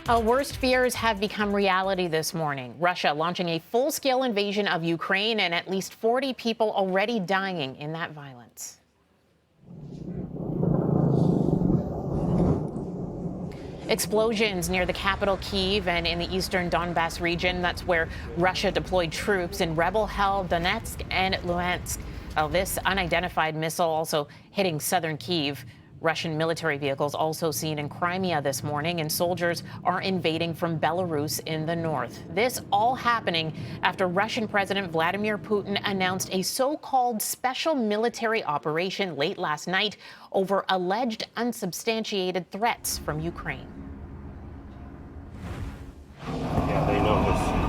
Worst fears have become reality this morning. Russia launching a full-scale invasion of Ukraine and at least 40 people already dying in that violence. Explosions near the capital Kyiv and in the eastern Donbass region. That's where Russia deployed troops in rebel-held Donetsk and Luhansk. This unidentified missile also hitting southern Kyiv. Russian military vehicles also seen in Crimea this morning, and soldiers are invading from Belarus in the north. This all happening after Russian President Vladimir Putin announced a so-called special military operation late last night over alleged unsubstantiated threats from Ukraine. Yeah, they know this.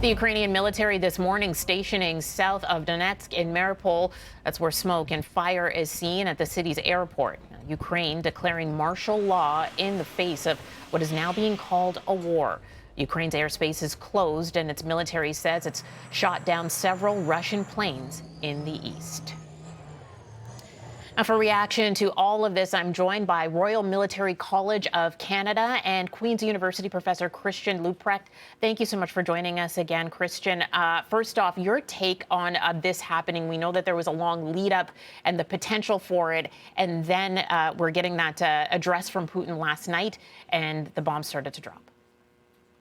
The Ukrainian military this morning stationing south of Donetsk in Mariupol. That's where smoke and fire is seen at the city's airport. Ukraine declaring martial law in the face of what is now being called a war. Ukraine's airspace is closed, and its military says it's shot down several Russian planes in the east. Now, for reaction to all of this, I'm joined by Royal Military College of Canada and Queen's University professor Christian Leuprecht. Thank you so much for joining us again, Christian. First off, your take on this happening. We know that there was a long lead up and the potential for it, and then we're getting that address from Putin last night, and the bombs started to drop.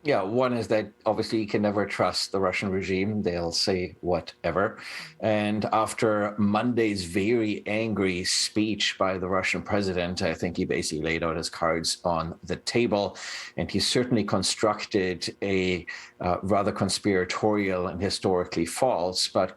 Yeah, one is that obviously you can never trust the Russian regime. They'll say whatever. And after Monday's very angry speech by the Russian president, I think he basically laid out his cards on the table. And he certainly constructed a rather conspiratorial and historically false, but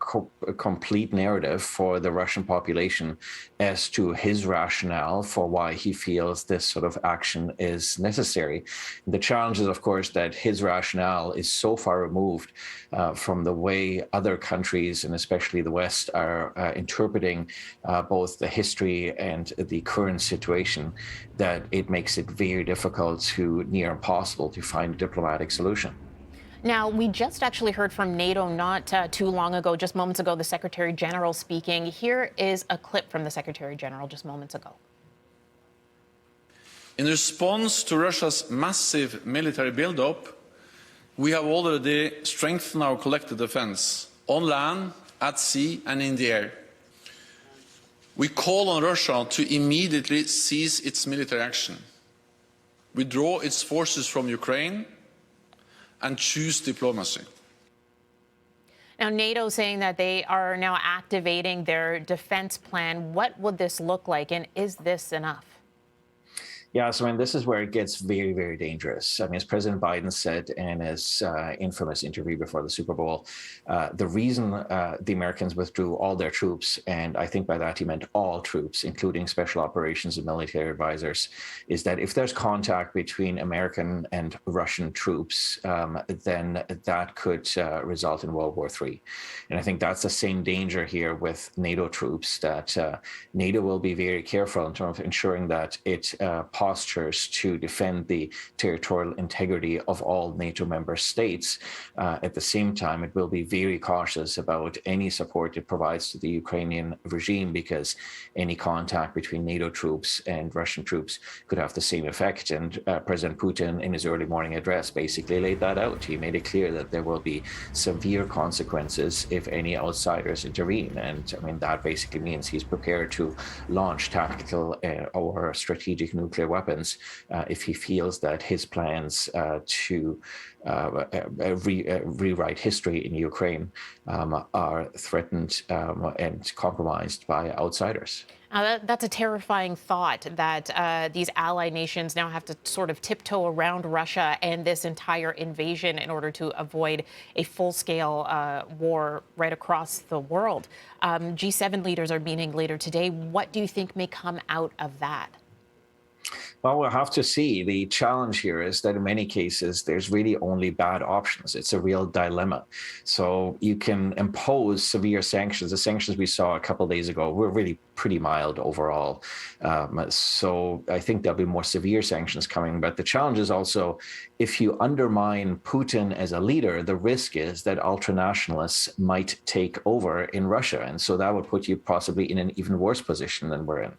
complete narrative for the Russian population as to his rationale for why he feels this sort of action is necessary. The challenge is, of course, that his rationale is so far removed from the way other countries, and especially the West, are interpreting both the history and the current situation, that it makes it very difficult to near impossible to find a diplomatic solution. Now, we just actually heard from NATO not too long ago, just moments ago, the Secretary General speaking. Here is a clip from the Secretary General just moments ago. In response to Russia's massive military buildup, we have already strengthened our collective defense on land, at sea and in the air. We call on Russia to immediately cease its military action, withdraw its forces from Ukraine, and choose diplomacy. Now, NATO saying that they are now activating their defense plan. What would this look like, and is this enough? Yeah, so I mean, this is where it gets very, very dangerous. I mean, as President Biden said in his infamous interview before the Super Bowl, the reason the Americans withdrew all their troops, and I think by that he meant all troops, including special operations and military advisors, is that if there's contact between American and Russian troops, then that could result in World War III. And I think that's the same danger here with NATO troops, that NATO will be very careful in terms of ensuring that it postures to defend the territorial integrity of all NATO member states. At the same time, it will be very cautious about any support it provides to the Ukrainian regime, because any contact between NATO troops and Russian troops could have the same effect. And President Putin, in his early morning address, basically laid that out. He made it clear that there will be severe consequences if any outsiders intervene. And I mean, that basically means he's prepared to launch tactical or strategic nuclear weapons if he feels that his plans to rewrite history in Ukraine are threatened and compromised by outsiders. That's a terrifying thought, that these allied nations now have to sort of tiptoe around Russia and this entire invasion in order to avoid a full-scale war right across the world. G7 leaders are meeting later today. What do you think may come out of that? Well, we'll have to see. The challenge here is that in many cases, there's really only bad options. It's a real dilemma. So you can impose severe sanctions. The sanctions we saw a couple of days ago were really pretty mild overall. So I think there'll be more severe sanctions coming. But the challenge is also, if you undermine Putin as a leader, the risk is that ultranationalists might take over in Russia. And so that would put you possibly in an even worse position than we're in.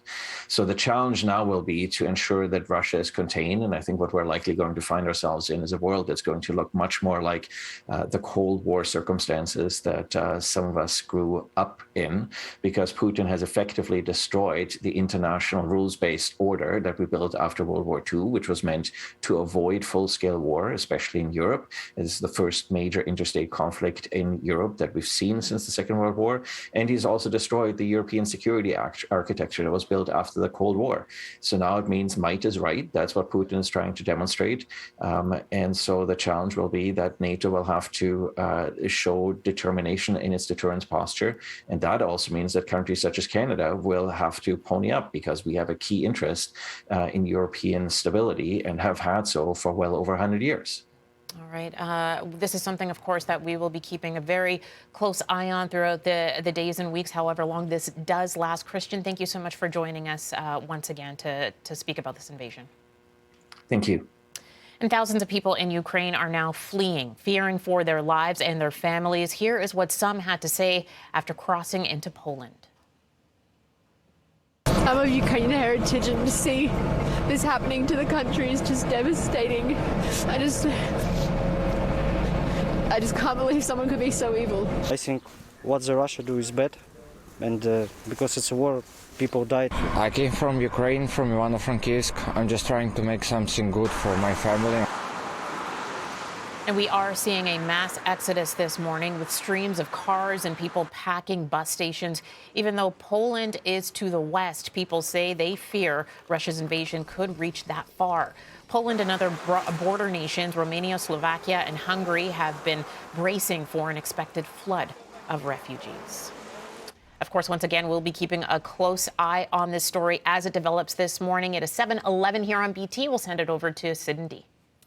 So the challenge now will be to ensure that Russia is contained. And I think what we're likely going to find ourselves in is a world that's going to look much more like the Cold War circumstances that some of us grew up in, because Putin has effectively destroyed the international rules-based order that we built after World War II, which was meant to avoid full-scale war, especially in Europe. It's the first major interstate conflict in Europe that we've seen since the Second World War. And he's also destroyed the European security architecture that was built after the Cold War. So now it means might is right. That's what Putin is trying to demonstrate. And so the challenge will be that NATO will have to show determination in its deterrence posture. And that also means that countries such as Canada will have to pony up, because we have a key interest in European stability and have had so for well over 100 years. All right. This is something, of course, that we will be keeping a very close eye on throughout the days and weeks, however long this does last. Christian, thank you so much for joining us once again to speak about this invasion. Thank you. And thousands of people in Ukraine are now fleeing, fearing for their lives and their families. Here is what some had to say after crossing into Poland. I'm of Ukrainian heritage, and to see this happening to the country is just devastating. I just can't believe someone could be so evil. I think what the Russia do is bad, and because it's a war, people died. I came from Ukraine, from Ivano-Frankivsk. I'm just trying to make something good for my family. And we are seeing a mass exodus this morning, with streams of cars and people packing bus stations. Even though Poland is to the west, people say they fear Russia's invasion could reach that far. Poland and other border nations, Romania, Slovakia, and Hungary, have been bracing for an expected flood of refugees. Of course, once again, we'll be keeping a close eye on this story as it develops this morning. It is 7:11 here on BT. We'll send it over to Sid and Dee.